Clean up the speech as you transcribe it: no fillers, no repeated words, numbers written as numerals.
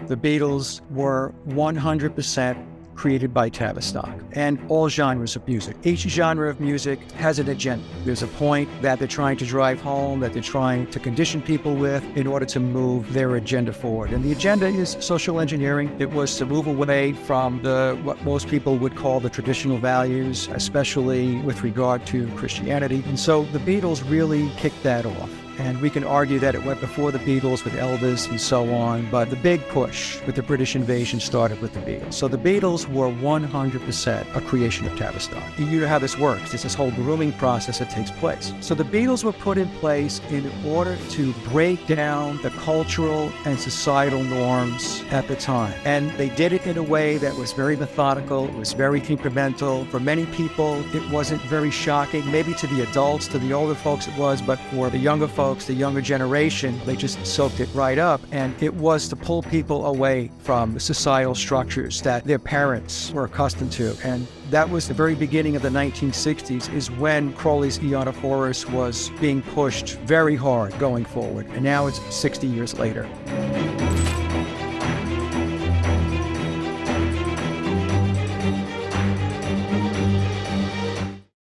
The Beatles were 100% created by Tavistock, and all genres of music. Each genre of music has an agenda. There's a point that they're trying to drive home, that they're trying to condition people with in order to move their agenda forward. And the agenda is social engineering. It was to move away from what most people would call the traditional values, especially with regard to Christianity. And so the Beatles really kicked that off. And we can argue that it went before the Beatles with Elvis and so on, but the big push with the British invasion started with the Beatles. So the Beatles were 100% a creation of Tavistock. You know how this works. There's this whole grooming process that takes place. So the Beatles were put in place in order to break down the cultural and societal norms at the time. And they did it in a way that was very methodical, it was very incremental. For many people, it wasn't very shocking. Maybe to the adults, to the older folks it was, but for the younger folks, the younger generation, they just soaked it right up. And it was to pull people away from the societal structures that their parents were accustomed to. And that was the very beginning of the 1960s, is when Crowley's Eon of Horus was being pushed very hard going forward. And now it's 60 years later.